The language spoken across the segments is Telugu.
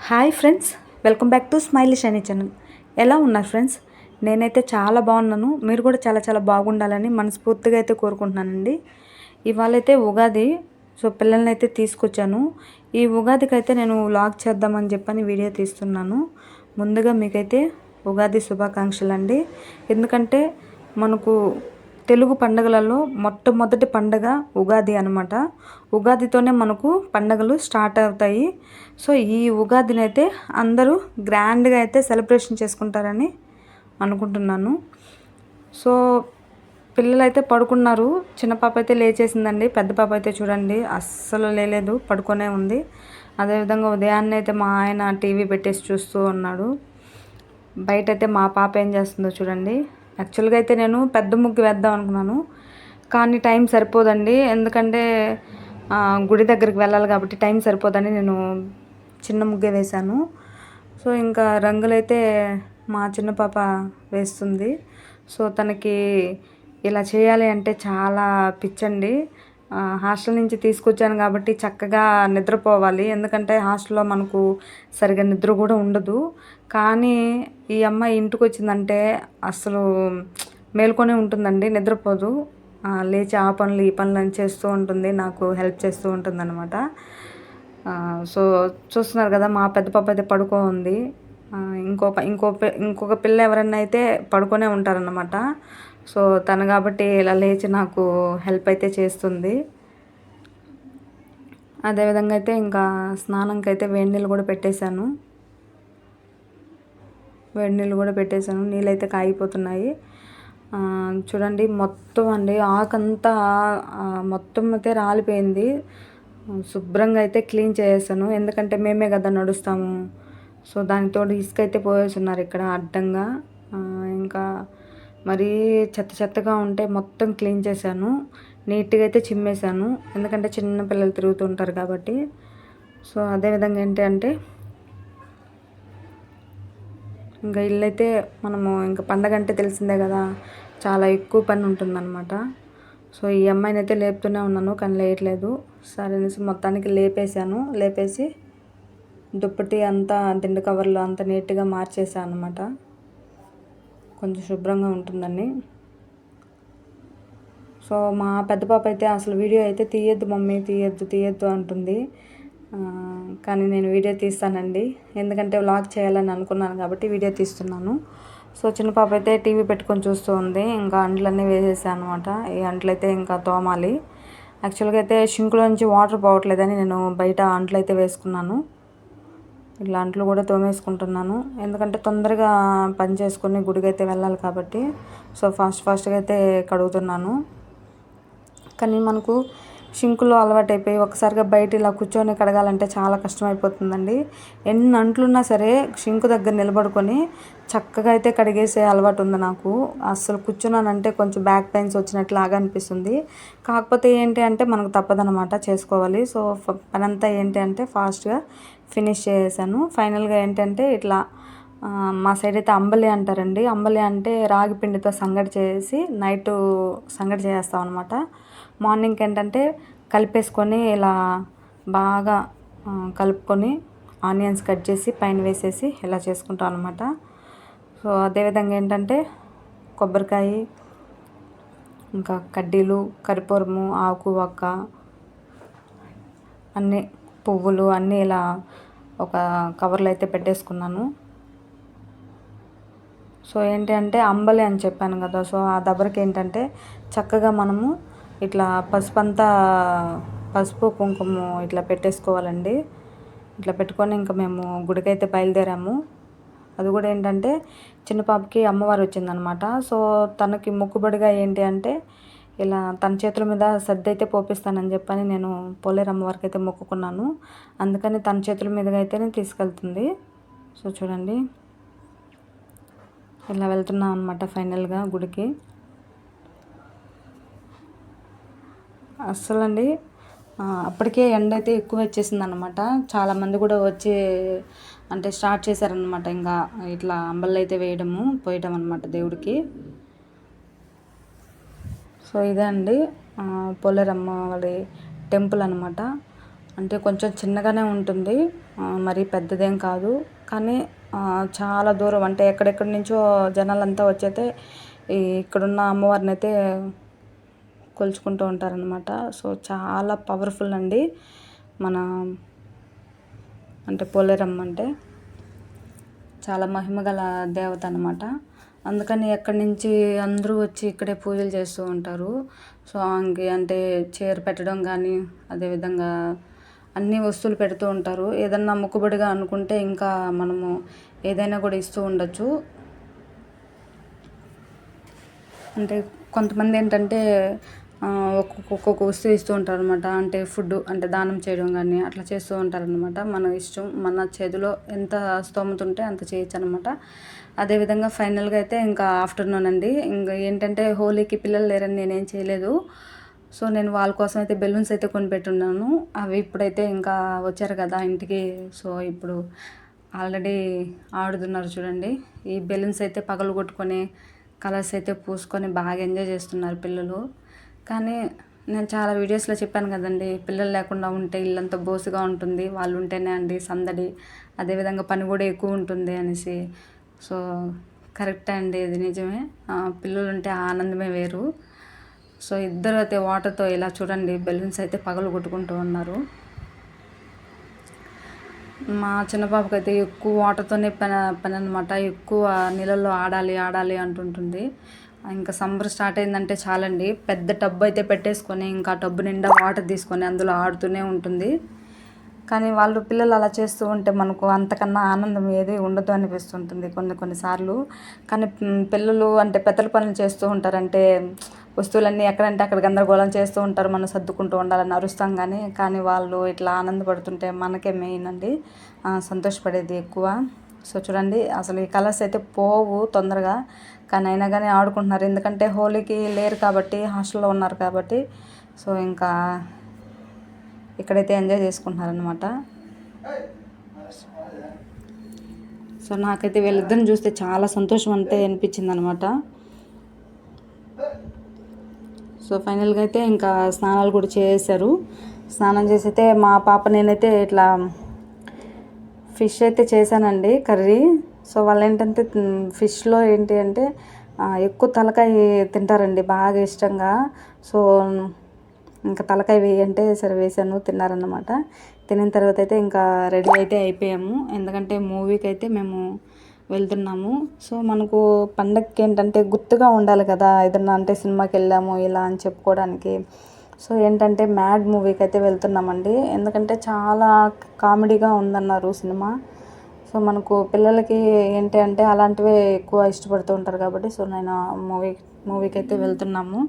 Hi friends, welcome back to smiley shiny channel. ఎలా ఉన్నారు ఫ్రెండ్స్? నేనైతే చాలా బాగున్నాను. మీరు కూడా చాలా చాలా బాగుండాలని మనస్ఫూర్తిగా అయితే కోరుకుంటున్నానండి. ఇవాళ అయితే ఉగాది, సో పిల్లల్ని అయితే తీసుకొచ్చాను. ఈ ఉగాదికి అయితే నేను వ్లాగ్ చేద్దామని చెప్పని వీడియో తీస్తున్నాను. ముందుగా మీకైతే ఉగాది శుభాకాంక్షలు అండి. ఎందుకంటే మనకు తెలుగు పండుగలలో మొట్టమొదటి పండుగ ఉగాది అనమాట. ఉగాదితోనే మనకు పండుగలు స్టార్ట్ అవుతాయి. సో ఈ ఉగాదిని అయితే అందరూ గ్రాండ్గా అయితే సెలబ్రేషన్ చేసుకుంటారని అనుకుంటున్నాను. సో పిల్లలైతే పడుకున్నారు. చిన్న పాప అయితే లేచేసిందండి. పెద్ద పాప అయితే చూడండి అస్సలు లేలేదు, పడుకొనే ఉంది. అదేవిధంగా ఉదయాన్నే అయితే మా ఆయన టీవీ పెట్టేసి చూస్తూ ఉన్నాడు. బయట అయితే మా పాప ఏం చేస్తుందో చూడండి. యాక్చువల్గా అయితే నేను పెద్ద ముగ్గు వేద్దాం అనుకున్నాను, కానీ టైం సరిపోదండి. ఎందుకంటే గుడి దగ్గరికి వెళ్ళాలి కాబట్టి టైం సరిపోదని నేను చిన్న ముగ్గే వేశాను. సో ఇంకా రంగులైతే మా చిన్న పాప వేస్తుంది. సో తనకి ఇలా చేయాలి అంటే చాలా పిచ్చండి. హాస్టల్ నుంచి తీసుకొచ్చాను కాబట్టి చక్కగా నిద్రపోవాలి, ఎందుకంటే హాస్టల్లో మనకు సరిగా నిద్ర కూడా ఉండదు. కానీ ఈ అమ్మాయి ఇంటికి వచ్చిందంటే అసలు మేల్కొనే ఉంటుందండి, నిద్రపోదు. లేచి ఆ పనులు ఈ పనులు అని చేస్తూ ఉంటుంది, నాకు హెల్ప్ చేస్తూ ఉంటుంది అనమాట. సో చూస్తున్నారు కదా, మా పెద్ద పాప అయితే పడుకో ఉంది. ఇంకొక పిల్ల ఎవరన్నా అయితే పడుకొనే ఉంటారన్నమాట. సో తను కాబట్టి ఇలా లేచి నాకు హెల్ప్ అయితే చేస్తుంది. అదేవిధంగా అయితే ఇంకా స్నానంకి అయితే వేడి నీళ్ళు కూడా పెట్టేశాను. నీళ్ళు అయితే కాగిపోతున్నాయి. చూడండి మొత్తం అండి ఆకంతా మొత్తం అయితే రాలిపోయింది. శుభ్రంగా అయితే క్లీన్ చేసేసాను, ఎందుకంటే మేమే కదా నడుస్తాము. సో దానితో ఇసుక అయితే పోసేస్తున్నారు ఇక్కడ అడ్డంగా. ఇంకా మరీ చెత్తగా ఉంటే మొత్తం క్లీన్ చేశాను, నీట్గా అయితే చిమ్మేశాను, ఎందుకంటే చిన్న పిల్లలు తిరుగుతుంటారు కాబట్టి. సో అదేవిధంగా ఏంటి అంటే ఇంకా ఇల్లు అయితే మనము ఇంకా పండగ అంటే తెలిసిందే కదా, చాలా ఎక్కువ పని ఉంటుందన్నమాట. సో ఈ అమ్మాయిని అయితే లేపుతూనే ఉన్నాను, కానీ లేయట్లేదు. సరే అనేసి మొత్తానికి లేపేసి దుప్పటి అంతా దిండు కవర్లో అంతా నీట్గా మార్చేసాను అనమాట, కొంచెం శుభ్రంగా ఉంటుందని. సో మా పెద్ద పాప అయితే అసలు వీడియో అయితే తీయద్దు మమ్మీ, తీయద్దు అంటుంది. కానీ నేను వీడియో తీస్తానండి, ఎందుకంటే వ్లాగ్ చేయాలని అనుకున్నాను కాబట్టి వీడియో తీస్తున్నాను. సో చిన్న పాప అయితే టీవీ పెట్టుకొని చూస్తూ ఉంది. ఇంకా అంట్లన్నీ వేసేసాను అనమాట. ఈ అంట్లు అయితే ఇంకా తోమాలి. యాక్చువల్గా అయితే షింకులో నుంచి వాటర్ పోవట్లేదని నేను బయట అంట్లు అయితే వేసుకున్నాను. ఇట్లా అంట్లు కూడా తోమేసుకుంటున్నాను, ఎందుకంటే తొందరగా పని చేసుకొని గుడికి అయితే వెళ్ళాలి కాబట్టి. సో ఫాస్ట్గా అయితే కడుగుతున్నాను. కానీ మనకు షింకులో అలవాటైపోయి ఒకసారిగా బయట ఇలా కూర్చొని కడగాలంటే చాలా కష్టమైపోతుందండి. ఎన్ని అంట్లున్నా సరే షింకు దగ్గర నిలబడుకొని చక్కగా అయితే కడిగేసే అలవాటు ఉంది నాకు. అసలు కూర్చున్నానంటే కొంచెం బ్యాక్ పెయిన్స్ వచ్చినట్లాగా అనిపిస్తుంది. కాకపోతే ఏంటి అంటే మనకు తప్పదనమాట, చేసుకోవాలి. సో పనంతా ఏంటి అంటే ఫాస్ట్గా ఫినిష్ చేసేసాను. ఫైనల్గా ఏంటంటే ఇట్లా మా సైడ్ అయితే అంబలి అంటారండి. అంబలి అంటే రాగి పిండితో సంగటి చేసి నైట్ సంగటి చేస్తాం అనమాట. మార్నింగ్కి ఏంటంటే కలిపేసుకొని ఇలా బాగా కలుపుకొని ఆనియన్స్ కట్ చేసి పైన వేసేసి ఇలా చేసుకుంటాం అనమాట. సో అదేవిధంగా ఏంటంటే కొబ్బరికాయ, ఇంకా కడ్డీలు, కరిపూరము, ఆకు వక్క, అన్నీ పువ్వులు అన్నీ ఇలా ఒక కవర్లో అయితే పెట్టేసుకున్నాను. సో ఏంటి అంటే అంబలి అని చెప్పాను కదా, సో ఆ దెబ్బకి ఏంటంటే చక్కగా మనము ఇట్లా పసుపు కుంకుమ ఇట్లా పెట్టేసుకోవాలండి. ఇట్లా పెట్టుకొని ఇంకా మేము గుడికైతే బయలుదేరాము. అది కూడా ఏంటంటే చిన్న పాపకి అమ్మవారు వచ్చిందనమాట. సో తనకి మొక్కుబడిగా ఏంటి అంటే ఇలా తన చేతుల మీద సర్ది అయితే పోపిస్తానని చెప్పని నేను పోలేరు అమ్మవారికి అయితే మొక్కుకున్నాను. అందుకని తన చేతుల మీదుగా అయితేనే తీసుకెళ్తుంది. సో చూడండి ఇలా వెళ్తున్నాం అనమాట ఫైనల్గా గుడికి. అస్సలు అండి అప్పటికే ఎండ అయితే ఎక్కువ వచ్చేసింది అనమాట. చాలామంది కూడా వచ్చి అంటే స్టార్ట్ చేశారనమాట, ఇంకా ఇట్లా అంబళ్ళు అయితే పోయటం అనమాట దేవుడికి. సో ఇదే అండి పోలేరమ్మ వారి టెంపుల్ అనమాట. అంటే కొంచెం చిన్నగానే ఉంటుంది, మరీ పెద్దదేం కాదు, కానీ చాలా దూరం అంటే ఎక్కడెక్కడి నుంచో జనాలంతా వచ్చైతే ఇక్కడున్న అమ్మవారిని అయితే కొలుచుకుంటూ ఉంటారనమాట. సో చాలా పవర్ఫుల్ అండి మన అంటే పోలేరమ్మ అంటే చాలా మహిమగల దేవత అనమాట. అందుకని ఎక్కడి నుంచి అందరూ వచ్చి ఇక్కడే పూజలు చేస్తూ ఉంటారు. సో అంటే చీర పెట్టడం కానీ, అదేవిధంగా అన్ని వస్తువులు పెడుతూ ఉంటారు. ఏదన్నా మొక్కుబడిగా అనుకుంటే ఇంకా మనము ఏదైనా కూడా ఇస్తూ ఉండొచ్చు. అంటే కొంతమంది ఏంటంటే ఒక్కొక్క వస్తువు ఇస్తూ ఉంటారు అనమాట. అంటే ఫుడ్ అంటే దానం చేయడం కానీ అట్లా చేస్తూ ఉంటారనమాట. మన ఇష్టం, మన చేతిలో ఎంత స్తోమత ఉంటే అంత చేయొచ్చు అనమాట. అదేవిధంగా ఫైనల్గా అయితే ఇంకా ఆఫ్టర్నూన్ అండి. ఇంకా ఏంటంటే హోలీకి పిల్లలు లేరని నేనేం చేయలేదు. సో నేను వాళ్ళ కోసం అయితే బెలూన్స్ అయితే కొనిపెట్టున్నాను. అవి ఇప్పుడైతే ఇంకా వచ్చారు కదా ఇంటికి. సో ఇప్పుడు ఆల్రెడీ ఆడుతున్నారు చూడండి. ఈ బెలూన్స్ అయితే పగలు కొట్టుకొని కలర్స్ అయితే పూసుకొని బాగా ఎంజాయ్ చేస్తున్నారు పిల్లలు. కానీ నేను చాలా వీడియోస్లో చెప్పాను కదండి, పిల్లలు లేకుండా ఉంటే ఇల్లంతా బోసుగా ఉంటుంది, వాళ్ళు ఉంటేనే అండి సందడి, అదేవిధంగా పని కూడా ఎక్కువ ఉంటుంది అనేసి. సో కరెక్టే అండి, ఇది నిజమే. పిల్లలు ఉంటే ఆనందమే వేరు. సో ఇద్దరు అయితే వాటర్తో ఇలా చూడండి బెలూన్స్ అయితే పగలు కొట్టుకుంటూ ఉన్నారు. మా చిన్న పాపకి అయితే ఎక్కువ వాటర్తోనే పని అనమాట. ఎక్కువ నీళ్ళల్లో ఆడాలి అంటుంటుంది. ఇంకా సమ్మర్ స్టార్ట్ అయిందంటే చాలండి, పెద్ద టబ్ అయితే పెట్టేసుకొని ఇంకా టబ్బు నిండా వాటర్ తీసుకొని అందులో ఆడుతూనే ఉంటుంది. కానీ వాళ్ళు పిల్లలు అలా చేస్తూ ఉంటే మనకు అంతకన్నా ఆనందం ఏది ఉండదు అనిపిస్తుంటుంది కొన్నిసార్లు. కానీ పిల్లలు అంటే పెద్దల పనులు చేస్తూ ఉంటారంటే వస్తువులన్నీ ఎక్కడంటే అక్కడ గందరగోళం చేస్తూ ఉంటారు, మనం సర్దుకుంటూ ఉండాలని అరుస్తాం. కానీ వాళ్ళు ఇట్లా ఆనందపడుతుంటే మనకే మెయిన్ అండి సంతోషపడేది ఎక్కువ. సో చూడండి, అసలు ఈ కలర్స్ అయితే పోవు తొందరగా, కానీ అయినా కానీ ఆడుకుంటున్నారు. ఎందుకంటే హోలీకి లేరు కాబట్టి, హాస్టల్లో ఉన్నారు కాబట్టి. సో ఇంకా ఇక్కడైతే ఎంజాయ్ చేసుకుంటున్నారనమాట. సో నాకైతే వీళ్ళిద్దరిని చూస్తే చాలా సంతోషం అంతే అనిపించింది అనమాట. సో ఫైనల్గా అయితే ఇంకా స్నానాలు కూడా చేశారు. స్నానం చేసి అయితే మా పాప నేనైతే ఇట్లా ఫిష్ అయితే చేశానండి కర్రీ. సో వాళ్ళు ఏంటంటే ఫిష్లో ఏంటి అంటే ఎక్కువ తలకాయ తింటారండి బాగా ఇష్టంగా. సో ఇంకా తలకాయ వేయంటే సరే వేసాను, తిన్నారన్నమాట. తినిన తర్వాత అయితే ఇంకా రెడీ అయితే అయిపోయాము, ఎందుకంటే మూవీకి అయితే మేము వెళ్తున్నాము. సో మనకు పండగకి ఏంటంటే గుర్తుగా ఉండాలి కదా, ఏదన్నా అంటే సినిమాకి వెళ్ళాము ఇలా అని చెప్పుకోవడానికి. సో ఏంటంటే మ్యాడ్ మూవీకి అయితే వెళ్తున్నామండి, ఎందుకంటే చాలా కామెడీగా ఉందన్నారు సినిమా. సో మనకు పిల్లలకి ఏంటి అంటే అలాంటివే ఎక్కువ ఇష్టపడుతూ ఉంటారు కాబట్టి. సో నేను మూవీకి అయితే వెళ్తున్నాము.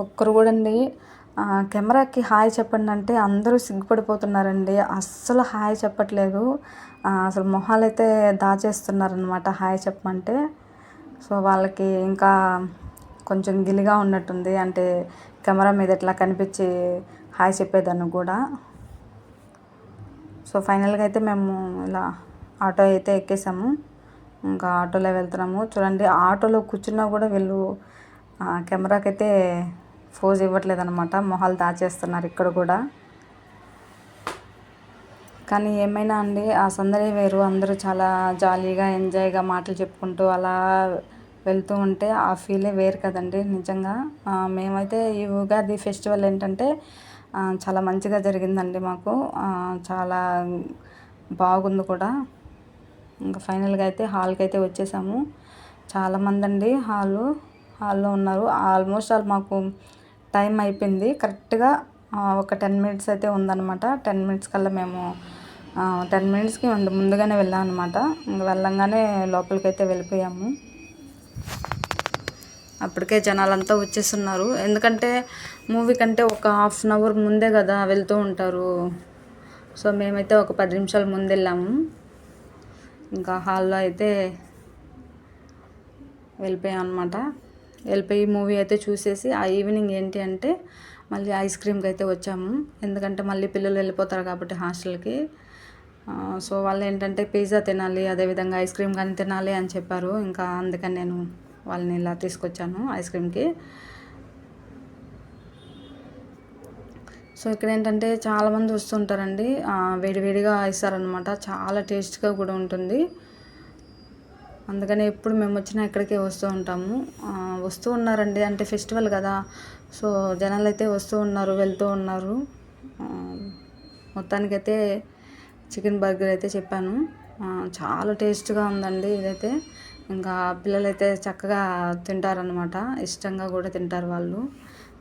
ఒక్కరు కూడా అండి కెమెరాకి హాయ్ చెప్పండి అంటే అందరూ సిగ్గుపడిపోతున్నారండి, అస్సలు హాయ్ చెప్పట్లేదు. అసలు మొహాలు అయితే దాచేస్తున్నారనమాట హాయ్ చెప్పమంటే. సో వాళ్ళకి ఇంకా కొంచెం గిలిగా ఉన్నట్టుంది, అంటే కెమెరా మీద ఇట్లా కనిపించి హాయ్ చెప్పేదాన్ని కూడా. సో ఫైనల్గా అయితే మేము ఇలా ఆటో అయితే ఎక్కేసాము, ఇంకా ఆటోలో వెళ్తున్నాము. చూడండి ఆటోలో కూర్చున్నా కూడా వీళ్ళు కెమెరాకి అయితే ఫోజ్ ఇవ్వట్లేదు అనమాట, మొహాలు దాచేస్తున్నారు ఇక్కడ కూడా. కానీ ఏమైనా అండి ఆ సందడి వేరు, అందరూ చాలా జాలీగా ఎంజాయ్గా మాటలు చెప్పుకుంటూ అలా వెళ్తూ ఉంటే ఆ ఫీలే వేరు కదండి నిజంగా. మేమైతే ఈ ఉగాది ఫెస్టివల్ ఏంటంటే చాలా మంచిగా జరిగిందండి మాకు, చాలా బాగుంది కూడా. ఇంకా ఫైనల్గా అయితే హాల్కి అయితే వచ్చేసాము. చాలామంది అండి హాల్లో ఉన్నారు. ఆల్మోస్ట్ మాకు టైం అయిపోయింది, కరెక్ట్గా ఒక 10 మినిట్స్ అయితే ఉందన్నమాట. 10 మినిట్స్ కల్లా మేము 10 మినిట్స్కి ముందుగానే వెళ్ళాం అనమాట. ఇంకా వెళ్ళంగానే లోపలికి అయితే వెళ్ళిపోయాము. అప్పటికే జనాలంతా వచ్చేస్తున్నారు, ఎందుకంటే మూవీ కంటే ఒక హాఫ్ అన్ అవర్ ముందే కదా వెళ్తూ ఉంటారు. సో మేమైతే ఒక 10 నిమిషాల ముందు వెళ్ళాము. ఇంకా హాల్లో అయితే వెళ్ళిపోయాం అనమాట. వెళ్ళిపోయి మూవీ అయితే చూసేసి ఆ ఈవినింగ్ ఏంటి అంటే మళ్ళీ ఐస్ క్రీమ్కి అయితే వచ్చాము, ఎందుకంటే మళ్ళీ పిల్లలు వెళ్ళిపోతారు కాబట్టి హాస్టల్కి. సో వాళ్ళు ఏంటంటే పిజ్జా తినాలి, అదేవిధంగా ఐస్ క్రీమ్ కానీ తినాలి అని చెప్పారు. ఇంకా అందుకని నేను వాళ్ళని ఇలా తీసుకొచ్చాను ఐస్ క్రీమ్కి. సో ఇక్కడ ఏంటంటే చాలామంది వస్తుంటారండి, వేడివేడిగా ఇస్తారనమాట, చాలా టేస్ట్గా కూడా ఉంటుంది. అందుకని ఎప్పుడు మేము వచ్చినా ఇక్కడికే వస్తూ ఉంటాము. వస్తూ ఉన్నారండి, అంటే ఫెస్టివల్ కదా, సో జనాలు అయితే వస్తూ ఉన్నారు, వెళ్తూ ఉన్నారు. మొత్తానికైతే చికెన్ బర్గర్ అయితే చెప్పాను, చాలా టేస్ట్గా ఉందండి ఇదైతే. ఇంకా పిల్లలైతే చక్కగా తింటారనమాట, ఇష్టంగా కూడా తింటారు వాళ్ళు.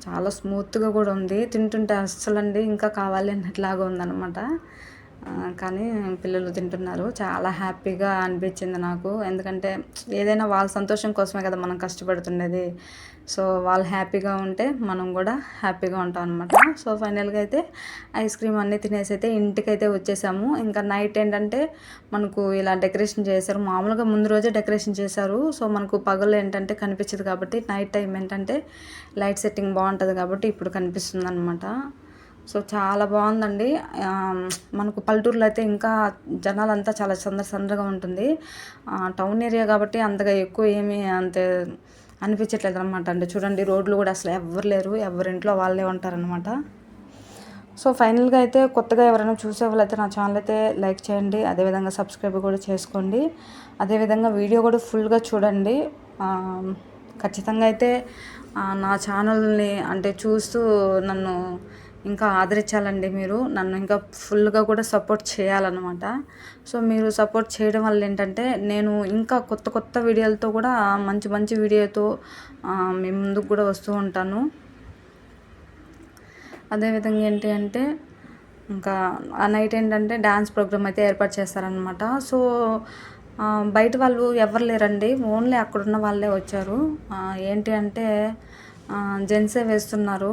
చాలా స్మూత్గా కూడా ఉంది, తింటుంటే అస్సలండి ఇంకా కావాలి అన్నట్లాగా ఉందన్నమాట. కానీ పిల్లలు తింటున్నారు, చాలా హ్యాపీగా అనిపించింది నాకు. ఎందుకంటే ఏదైనా వాళ్ళ సంతోషం కోసమే కదా మనం కష్టపడుతుండేది. సో వాళ్ళు హ్యాపీగా ఉంటే మనం కూడా హ్యాపీగా ఉంటాం అనమాట. సో ఫైనల్గా అయితే ఐస్ క్రీమ్ అన్నీ తినేసి అయితే ఇంటికైతే వచ్చేసాము. ఇంకా నైట్ ఏంటంటే మనకు ఇలా డెకరేషన్ చేశారు, మామూలుగా ముందు రోజే డెకరేషన్ చేశారు. సో మనకు పగలు ఏంటంటే కనిపించదు కాబట్టి, నైట్ టైం ఏంటంటే లైట్ సెట్టింగ్ బాగుంటుంది కాబట్టి ఇప్పుడు కనిపిస్తుంది అనమాట. సో చాలా బాగుందండి. మనకు పల్లెటూరులో అయితే ఇంకా జనాలంతా చాలా సందడిగా ఉంటుంది. టౌన్ ఏరియా కాబట్టి అంతగా ఎక్కువ ఏమీ అంతే అనిపించట్లేదు అనమాట అండి. చూడండి, రోడ్లు కూడా అసలు ఎవ్వరు లేరు, ఎవరింట్లో వాళ్ళే ఉంటారనమాట. సో ఫైనల్గా అయితే కొత్తగా ఎవరైనా చూసే వాళ్ళైతే నా ఛానల్ అయితే లైక్ చేయండి, అదేవిధంగా సబ్స్క్రైబ్ కూడా చేసుకోండి, అదేవిధంగా వీడియో కూడా ఫుల్గా చూడండి. ఖచ్చితంగా అయితే నా ఛానల్ని అంటే చూస్తూ నన్ను ఇంకా ఆదరించాలండి. మీరు నన్ను ఇంకా ఫుల్గా కూడా సపోర్ట్ చేయాలన్నమాట. సో మీరు సపోర్ట్ చేయడం వల్ల ఏంటంటే నేను ఇంకా కొత్త వీడియోలతో కూడా మంచి వీడియోతో మీ ముందుకు కూడా వస్తూ ఉంటాను. అదేవిధంగా ఏంటి అంటే ఇంకా ఆ నైట్ ఏంటంటే డ్యాన్స్ ప్రోగ్రామ్ అయితే ఏర్పాటు చేస్తారనమాట. సో బయట వాళ్ళు ఎవరు లేరండి, ఓన్లీ అక్కడున్న వాళ్ళే వచ్చారు. ఏంటి అంటే జెంట్సే వేస్తున్నారు,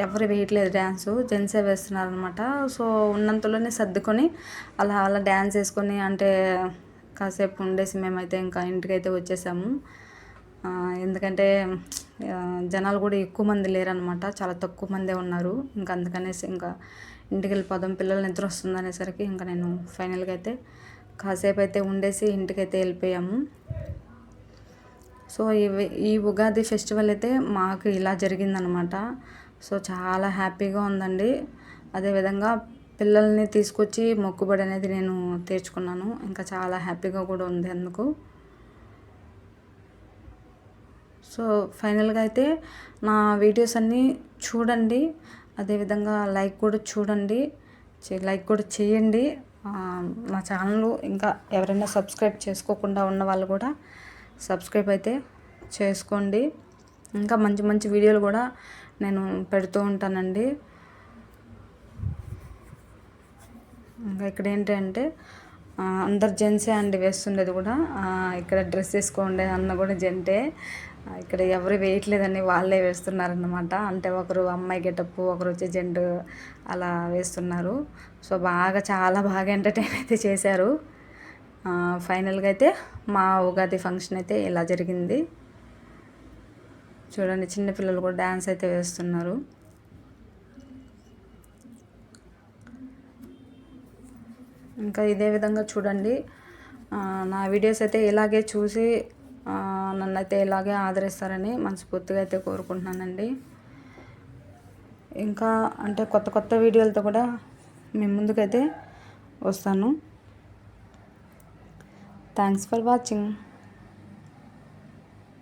ఎవరు వేయట్లేదు డ్యాన్సు, జెంట్సే వేస్తున్నారు అనమాట. సో ఉన్నంతలోనే సర్దుకొని అలా డ్యాన్స్ వేసుకొని అంటే కాసేపు ఉండేసి మేమైతే ఇంకా ఇంటికైతే వచ్చేసాము. ఎందుకంటే జనాలు కూడా ఎక్కువ మంది లేరనమాట, చాలా తక్కువ మందే ఉన్నారు. ఇంకా అందుకనేసి ఇంకా ఇంటికి వెళ్ళిపోదాం, పిల్లలు నిద్ర వస్తుంది అనేసరికి ఇంకా నేను ఫైనల్గా అయితే కాసేపు అయితే ఉండేసి ఇంటికైతే వెళ్ళిపోయాము. సో ఈ ఉగాది ఫెస్టివల్ అయితే మాకు ఇలా జరిగిందనమాట. సో చాలా హ్యాపీగా ఉందండి. అదేవిధంగా పిల్లల్ని తీసుకొచ్చి మొక్కుబడి అనేది నేను తీర్చుకున్నాను, ఇంకా చాలా హ్యాపీగా కూడా ఉంది అందుకు. సో ఫైనల్గా అయితే నా వీడియోస్ అన్నీ చూడండి, అదేవిధంగా లైక్ కూడా చూడండి, లైక్ కూడా చేయండి. మా ఛానల్ ఇంకా ఎవరైనా సబ్స్క్రైబ్ చేసుకోకుండా ఉన్న వాళ్ళు కూడా సబ్స్క్రైబ్ అయితే చేసుకోండి. ఇంకా మంచి వీడియోలు కూడా నేను పెడుతూ ఉంటానండి. ఇంకా ఇక్కడ ఏంటంటే అందరు జెంట్సే అండి వేస్తుండేది కూడా. ఇక్కడ డ్రెస్ వేసుకోండి అన్న కూడా జెంటే, ఇక్కడ ఎవరు వేయట్లేదని వాళ్ళే వేస్తున్నారన్నమాట. అంటే ఒకరు అమ్మాయి గెటప్, ఒకరు వచ్చి జెంట్ అలా వేస్తున్నారు. సో చాలా బాగా ఎంటర్టైన్ అయితే చేశారు. ఫైనల్గా అయితే మా ఉగాది ఫంక్షన్ అయితే ఇలా జరిగింది. చూడండి, చిన్నపిల్లలు కూడా డ్యాన్స్ అయితే వేస్తున్నారు. ఇంకా ఇదే విధంగా చూడండి, నా వీడియోస్ అయితే ఇలాగే చూసి నన్ను అయితే ఇలాగే ఆదరిస్తారని మనస్ఫూర్తిగా అయితే కోరుకుంటున్నానండి. ఇంకా అంటే కొత్త వీడియోలతో కూడా మీ ముందుకైతే వస్తాను. Thanks for watching.